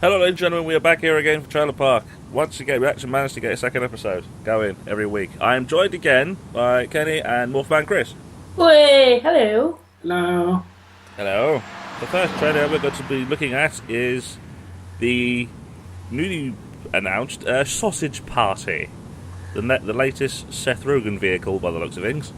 Hello, ladies and gentlemen, we are back here again for Trailer Park. Once again, we actually managed to get a second episode going every week. I am joined again by Kenny and Wolfman Chris. Hey, hello. Hello. Hello. The first trailer we're going to be looking at is the newly announced Sausage Party, the latest Seth Rogen vehicle by the looks of things.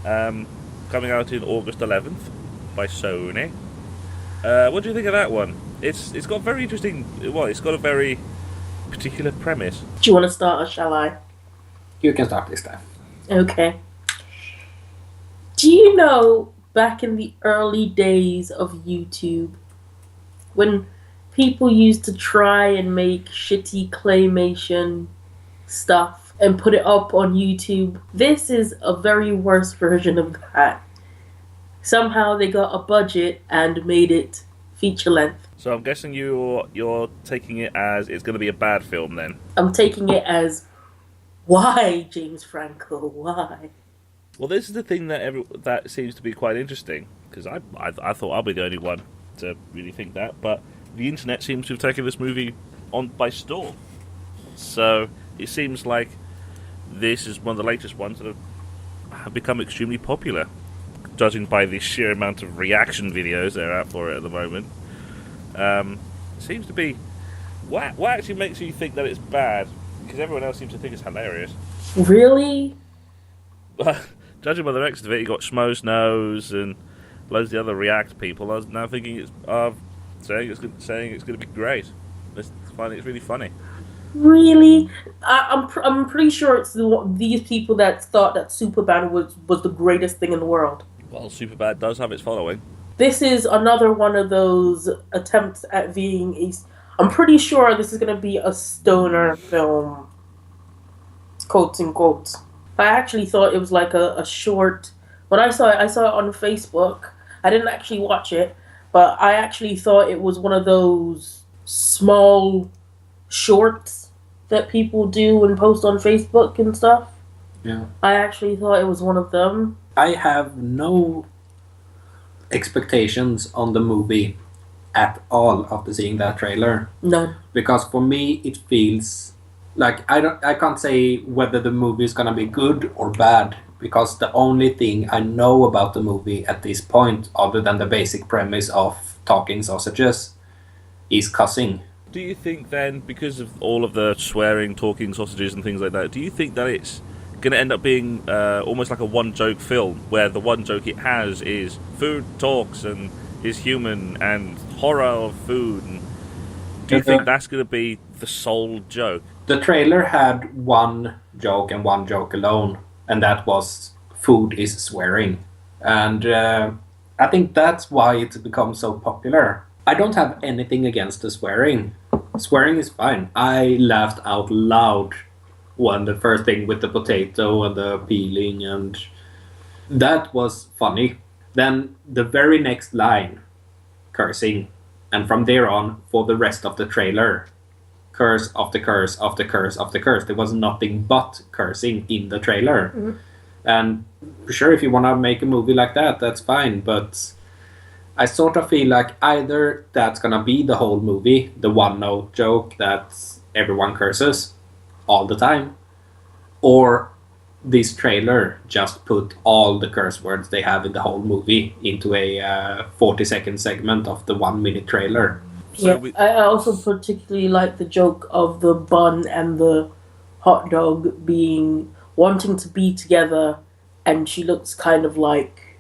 Coming out in August 11th by Sony. What do you think of that one? It's got very interesting. Well, it's got a very particular premise. Do you want to start or shall I? You can start this time. Okay. Do you know, back in the early days of YouTube, when people used to try and make shitty claymation stuff and put it up on YouTube? This is a very worse version of that. Somehow they got a budget and made it feature length. So I'm guessing you're taking it as it's going to be a bad film then. I'm taking it as, why, James Franco? Why? Well, this is the thing that seems to be quite interesting, because I thought I'll be the only one to really think that, but the internet seems to have taken this movie on by storm. So it seems like this is one of the latest ones that have become extremely popular, judging by the sheer amount of reaction videos that are out for it at the moment. Seems to be... What actually makes you think that it's bad? Because everyone else seems to think it's hilarious. Really? Judging by the rest of it, you got Schmo's Nose and loads of the other React people. I was now thinking it's saying it's going to be great. It's really funny. Really? I'm pretty sure it's these people that thought that Superbad was the greatest thing in the world. Well, Superbad does have its following. This is another one of those attempts at being a... I'm pretty sure this is going to be a stoner film. Quotes and quotes. I actually thought it was like a short... When I saw it on Facebook. I didn't actually watch it, but I actually thought it was one of those small shorts that people do and post on Facebook and stuff. Yeah. I actually thought it was one of them. I have no expectations on the movie at all after seeing that trailer. None. Because for me it feels like I can't say whether the movie is gonna be good or bad, because the only thing I know about the movie at this point, other than the basic premise of talking sausages, is cussing. Do you think then, because of all of the swearing, talking sausages and things like that, do you think that it's going to end up being almost like a one-joke film, where the one joke it has is food talks and is human and horror of food? And do you think that's going to be the sole joke? The trailer had one joke and one joke alone, and that was food is swearing. And I think that's why it's become so popular. I don't have anything against the swearing. Swearing is fine. I laughed out loud when the first thing with the potato and the peeling, and that was funny. Then the very next line, cursing. And from there on, for the rest of the trailer, curse after curse after curse after curse. There was nothing but cursing in the trailer. Mm-hmm. And for sure, if you want to make a movie like that, that's fine. But I sort of feel like either that's going to be the whole movie, the one-note joke that everyone curses all the time, or this trailer just put all the curse words they have in the whole movie into a 40-second segment of the 1-minute trailer. So yeah, I also particularly like the joke of the bun and the hot dog wanting to be together, and she looks kind of like...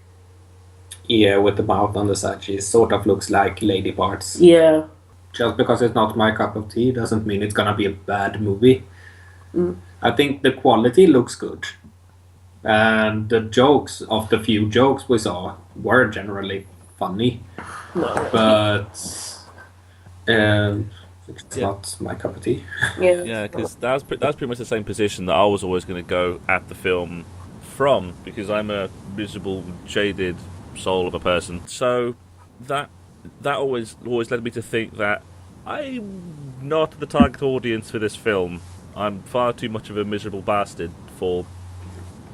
Yeah, with the mouth on the side, she sort of looks like lady parts. Yeah. Just because it's not my cup of tea doesn't mean it's gonna be a bad movie. Mm. I think the quality looks good. And the jokes, of the few jokes we saw, were generally funny. No. But it's not my cup of tea. Yeah, because that was pretty much the same position that I was always going to go at the film from, because I'm a miserable, jaded soul of a person. So that always led me to think that I'm not the target audience for this film. I'm far too much of a miserable bastard for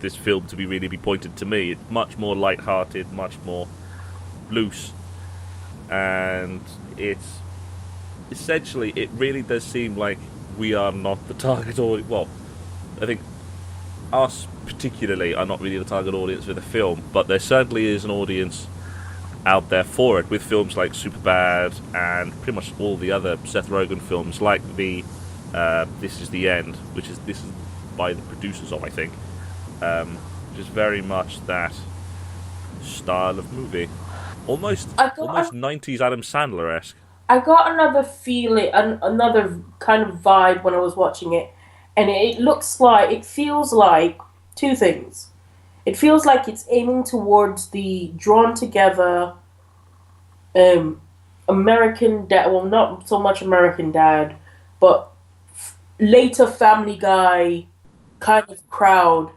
this film to really be pointed to me. It's much more light-hearted, much more loose, and it's essentially, it really does seem like we are not the target audience. Well, I think us particularly are not really the target audience for the film, but there certainly is an audience out there for it with films like Superbad and pretty much all the other Seth Rogen films, like the This Is the End, this is by the producers of, I think, which is very much that style of movie, almost 90s Adam Sandler-esque. I got another feeling, another kind of vibe when I was watching it, and it feels like two things. It feels like it's aiming towards the drawn together American Dad, well, not so much American Dad, but later Family Guy kind of crowd.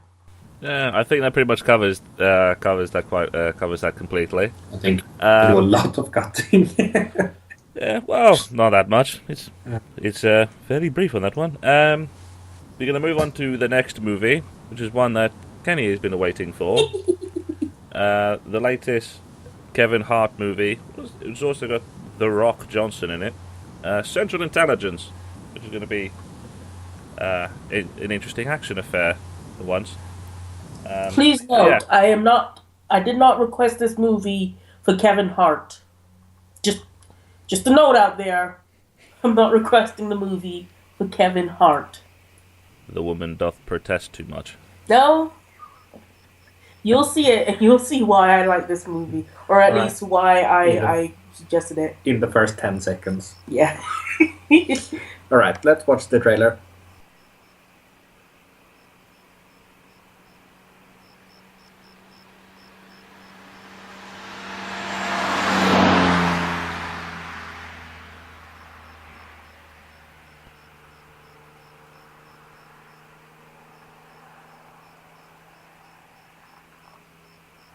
Yeah, I think that pretty much covers that completely. I think do a lot of cutting. Yeah, well, not that much. It's fairly brief on that one. We're going to move on to the next movie, which is one that Kenny has been waiting for. The latest Kevin Hart movie. It's also got The Rock Johnson in it. Central Intelligence, which is going to be an interesting action affair for once. Please note, yeah. I did not request this movie for Kevin Hart. Just a note out there. I'm not requesting the movie for Kevin Hart. The woman doth protest too much. No. You'll see it, and you'll see why I like this movie. Or at least why I suggested it. In the first 10 seconds. Yeah. Alright, let's watch the trailer.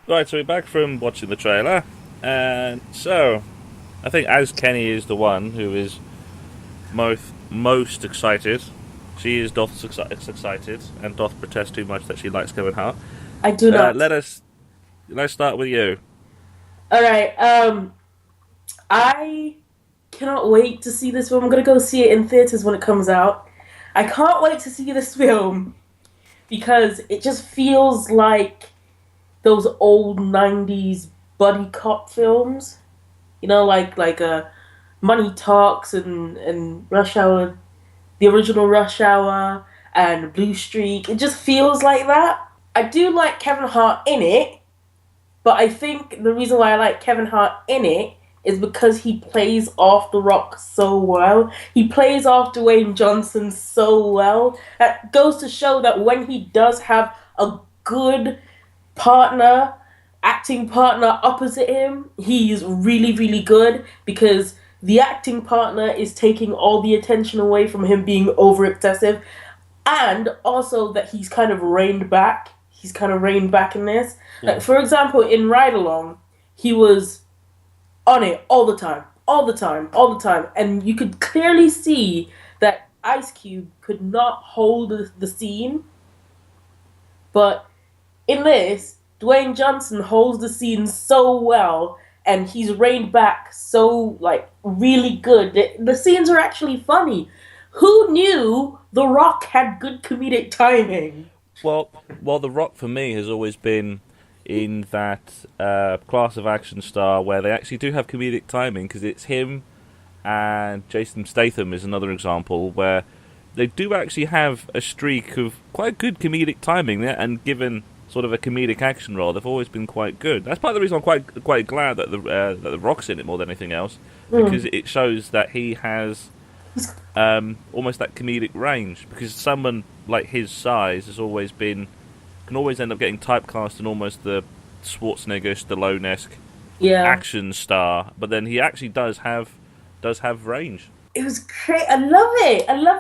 Right, so we're back from watching the trailer, and so I think as Kenny is the one who is most excited, she is doth excited and doth protest too much that she likes Kevin Hart. I do not. Let's start with you. All right, I cannot wait to see this film. I'm gonna go see it in theaters when it comes out. I can't wait to see this film because it just feels like those old 90s buddy cop films, you know, like Money Talks and Rush Hour, the original Rush Hour and Blue Streak. It just feels like that. I do like Kevin Hart in it, but I think the reason why I like Kevin Hart in it is because he plays off The Rock so well. He plays off Dwayne Johnson so well. That goes to show that when he does have a good acting partner opposite him, he's really, really good, because the acting partner is taking all the attention away from him being over excessive, and also that he's kind of reined back. He's kind of reined back in this. Yeah. Like, for example, in Ride Along, he was on it all the time, and you could clearly see that Ice Cube could not hold the scene, but in this, Dwayne Johnson holds the scene so well, and he's reined back so, really good. The scenes are actually funny. Who knew The Rock had good comedic timing? Well, The Rock for me has always been in that class of action star where they actually do have comedic timing, because it's him and Jason Statham is another example where they do actually have a streak of quite good comedic timing there, and given sort of a comedic action role, they've always been quite good. That's part of the reason I'm quite glad that the Rock's in it more than anything else, because it shows that he has almost that comedic range. Because someone like his size can always end up getting typecast in almost the Schwarzenegger, Stallone-esque action star, but then he actually does have range. It was great. I love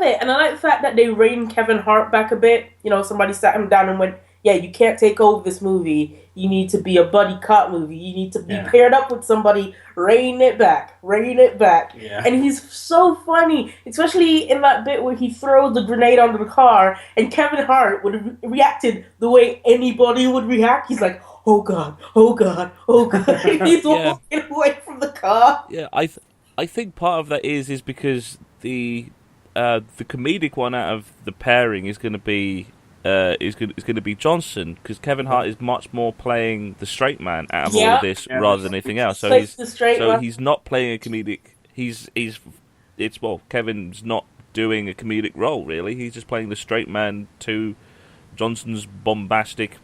it, and I like the fact that they reined Kevin Hart back a bit. You know, somebody sat him down and went, yeah, you can't take over this movie. You need to be a buddy cop movie. You need to be paired up with somebody. Rein it back. Yeah. And he's so funny, especially in that bit where he throws the grenade onto the car, and Kevin Hart would have reacted the way anybody would react. He's like, oh God. And he's walking away from the car. Yeah, I think part of that is because the comedic one out of the pairing is going to be Johnson, because Kevin Hart is much more playing the straight man out of all of this rather than anything else. So he's not playing a comedic. Kevin's not doing a comedic role really. He's just playing the straight man to Johnson's bombastic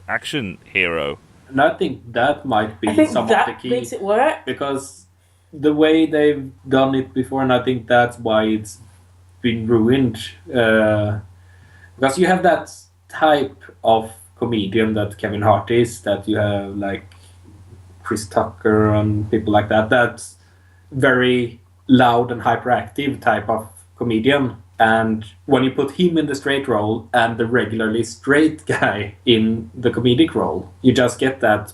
action hero. And I think that might be some of the key. Makes it work. Because the way they've done it before, and I think that's why it's been ruined. Because you have that type of comedian that Kevin Hart is, that you have like Chris Tucker and people like that. That's very loud and hyperactive type of comedian. And when you put him in the straight role and the regularly straight guy in the comedic role, you just get that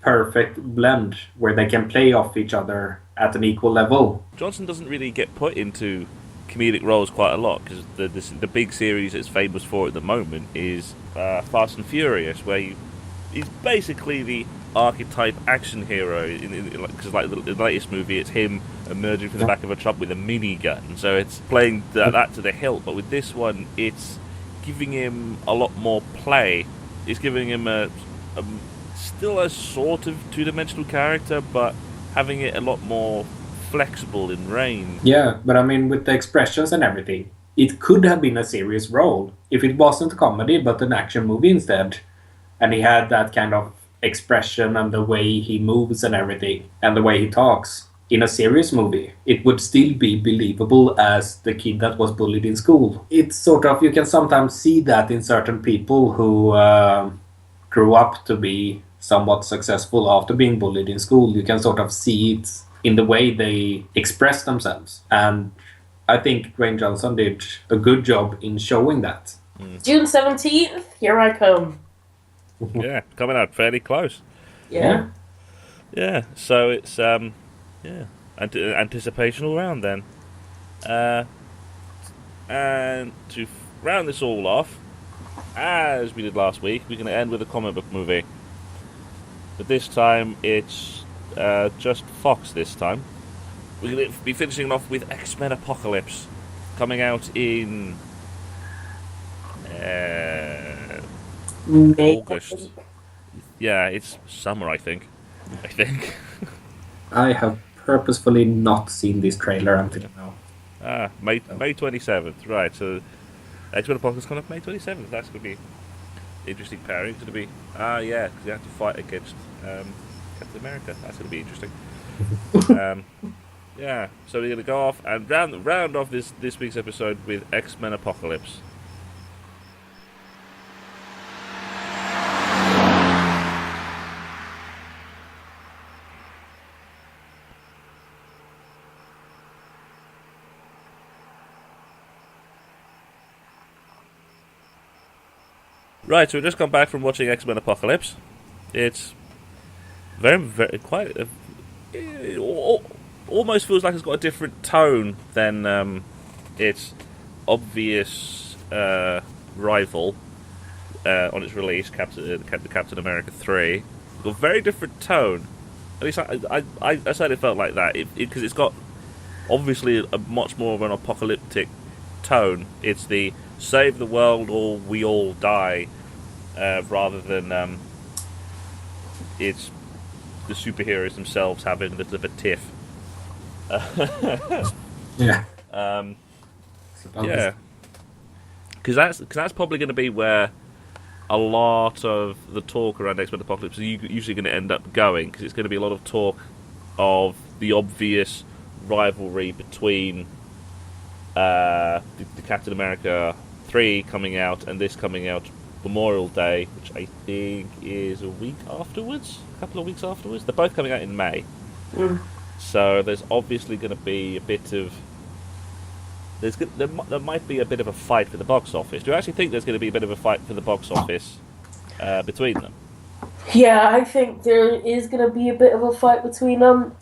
perfect blend where they can play off each other at an equal level. Johnson doesn't really get put into comedic roles quite a lot, because the big series it's famous for at the moment is Fast and Furious, where he's basically the archetype action hero. Because like the latest movie, it's him emerging from the back of a truck with a minigun, so it's playing that to the hilt. But with this one, it's giving him a lot more play. It's giving him still a sort of two-dimensional character, but having it a lot more flexible in range. Yeah, but I mean, with the expressions and everything, it could have been a serious role if it wasn't a comedy but an action movie instead, and he had that kind of expression and the way he moves and everything and the way he talks. In a serious movie, it would still be believable as the kid that was bullied in school. It's sort of, you can sometimes see that in certain people who grew up to be somewhat successful after being bullied in school. You can sort of see it in the way they express themselves. And I think Dwayne Johnson did a good job in showing that. June 17th, here I come. Yeah, coming out fairly close. Yeah. Yeah, so it's anticipation all round then. And to round this all off, as we did last week, we're going to end with a comic book movie. But this time it's just Fox this time. We're going to be finishing off with XMen Apocalypse, coming out in August. Yeah, it's summer, I think. I have purposefully not seen this trailer until now. May 27th, right. So XMen Apocalypse coming up May 27th. That's going to be interesting pairing. It's going to be, because you have to fight against Captain America. That's going to be interesting. Yeah, so we're going to go off and round off this week's episode with XMen Apocalypse. Right, so we've just come back from watching XMen Apocalypse. It's very, very quite. Almost feels like it's got a different tone than its obvious rival on its release, Captain America 3. It's got a very different tone. At least I certainly felt like that, because it's got obviously a much more of an apocalyptic tone. It's the save the world or we all die, rather than it's the superheroes themselves having a bit of a tiff. Yeah. Yeah. Because that's probably going to be where a lot of the talk around XMen Apocalypse is usually going to end up going, because it's going to be a lot of talk of the obvious rivalry between the Captain America 3 coming out and this coming out Memorial Day, which I think is a couple of weeks afterwards. They're both coming out in May. So there's obviously going to be a bit of... There might be a bit of a fight for the box office. Do you actually think there's going to be a bit of a fight for the box office between them? Yeah, I think there is going to be a bit of a fight between them.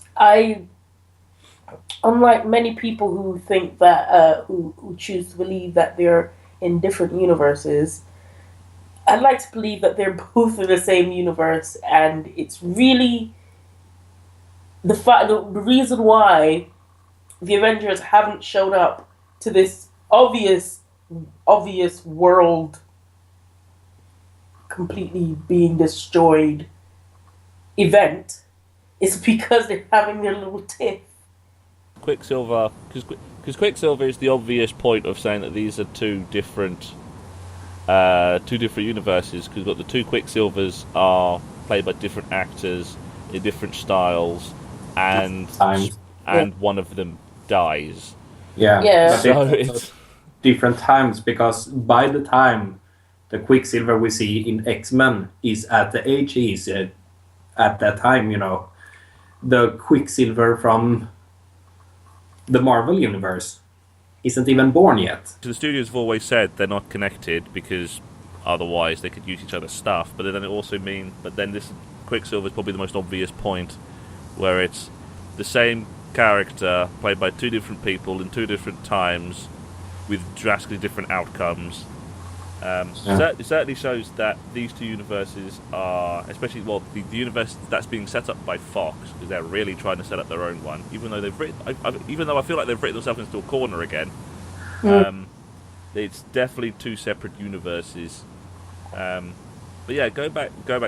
Unlike many people who think that, who choose to believe that they're in different universes, I'd like to believe that they're both in the same universe, and it's really the reason why the Avengers haven't shown up to this obvious world completely being destroyed event, it's because they're having their little tiff. Quicksilver, because Quicksilver is the obvious point of saying that these are two different universes. Because the two Quicksilvers are played by different actors in different styles, and one of them dies. Yeah. So it's different times, because by the time the Quicksilver we see in X-Men is at the age he is at that time, the Quicksilver from the Marvel Universe isn't even born yet. The studios have always said they're not connected because otherwise they could use each other's stuff. But then it also this Quicksilver is probably the most obvious point, where it's the same character played by two different people in two different times with drastically different outcomes. It certainly shows that these two universes are, especially the universe that's being set up by Fox, because they're really trying to set up their own one. Even though I feel like they've written themselves into a corner again. It's definitely two separate universes. But yeah, go back to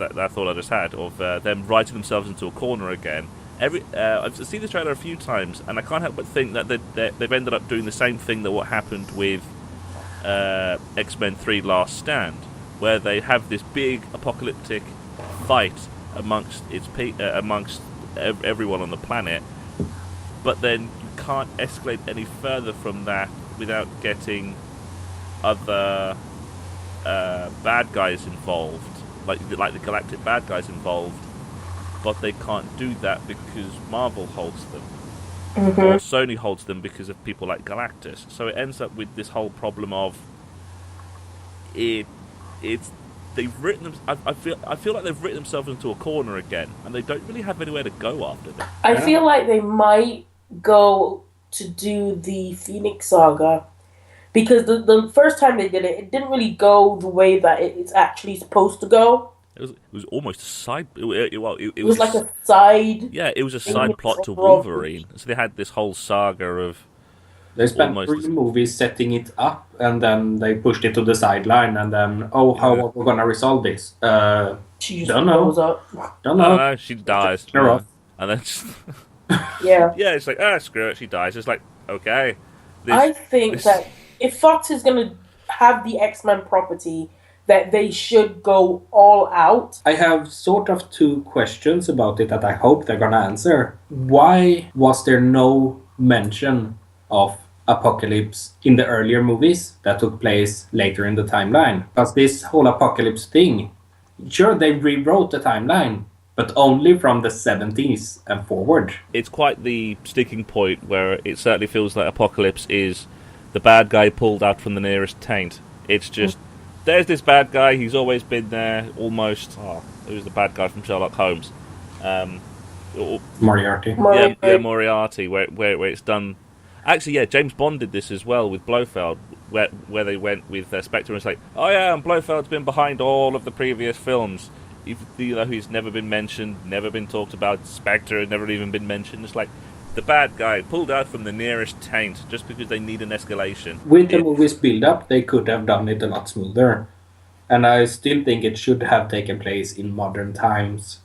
that thought I just had of them writing themselves into a corner again. I've seen the trailer a few times, and I can't help but think that they've ended up doing the same thing that what happened with X-Men 3 Last Stand, where they have this big apocalyptic fight amongst everyone on the planet, but then you can't escalate any further from that without getting other bad guys involved, like the galactic bad guys involved, but they can't do that because Marvel holds them. Or Sony holds them because of people like Galactus. So it ends up with this whole problem of they've written them. I feel like they've written themselves into a corner again, and they don't really have anywhere to go after them. I feel like they might go to do the Phoenix Saga, because the first time they did it, it didn't really go the way that it's actually supposed to go. It was almost a side. It was like a side. Yeah, it was a side plot to Wolverine. So they had this whole saga of. They spent 3 movies setting it up, and then they pushed it to the sideline, and then how are we gonna resolve this? She just don't know. Don't know. No, she dies. Off. And then. Yeah. Yeah, it's like screw it. She dies. It's like okay. I think that if Fox is gonna have the X-Men property, that they should go all out. I have sort of 2 questions about it that I hope they're gonna answer. Why was there no mention of Apocalypse in the earlier movies that took place later in the timeline? Because this whole Apocalypse thing, sure, they rewrote the timeline, but only from the 70s and forward. It's quite the sticking point where it certainly feels like Apocalypse is the bad guy pulled out from the nearest taint. It's just, there's this bad guy, he's always been there, almost. Who's the bad guy from Sherlock Holmes? Moriarty. Yeah, Moriarty, where it's done. Actually, yeah, James Bond did this as well with Blofeld, where they went with Spectre and it's like, oh yeah, and Blofeld's been behind all of the previous films. He's never been mentioned, never been talked about. Spectre had never even been mentioned. It's like the bad guy pulled out from the nearest taint just because they need an escalation. With the movie's build-up, they could have done it a lot smoother. And I still think it should have taken place in modern times.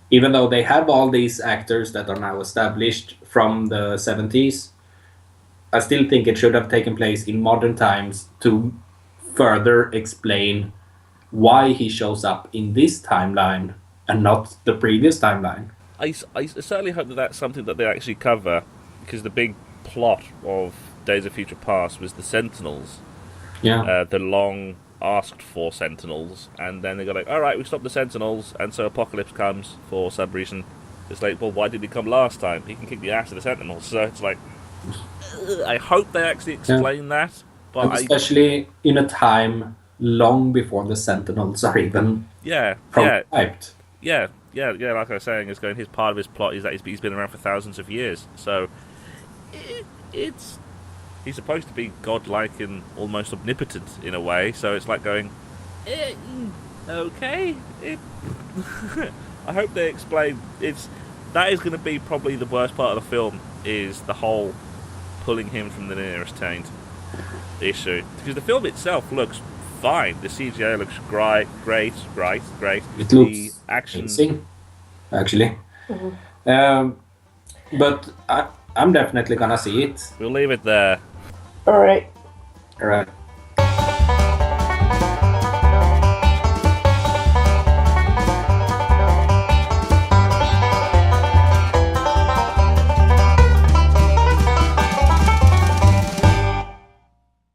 Even though they have all these actors that are now established from the 70s, I still think it should have taken place in modern times to further explain why he shows up in this timeline and not the previous timeline. I certainly hope that that's something that they actually cover, because the big plot of Days of Future Past was the Sentinels. Yeah. The long asked for Sentinels, and then they go like, alright, we stopped the Sentinels, and so Apocalypse comes for some reason. It's like, well, why did he come last time? He can kick the ass of the Sentinels. So it's like, I hope they actually explain that. But especially in a time long before the Sentinels are even prototyped. Yeah, like I was saying, his part of his plot is that he's been around for thousands of years. So he's supposed to be godlike and almost omnipotent in a way. So it's like going, okay. I hope they explain. That is going to be probably the worst part of the film, is the whole pulling him from the nearest taint issue. Because the film itself looks fine. The CGI looks great. It looks the action, amazing, actually. But I'm definitely gonna see it. We'll leave it there. All right. All right.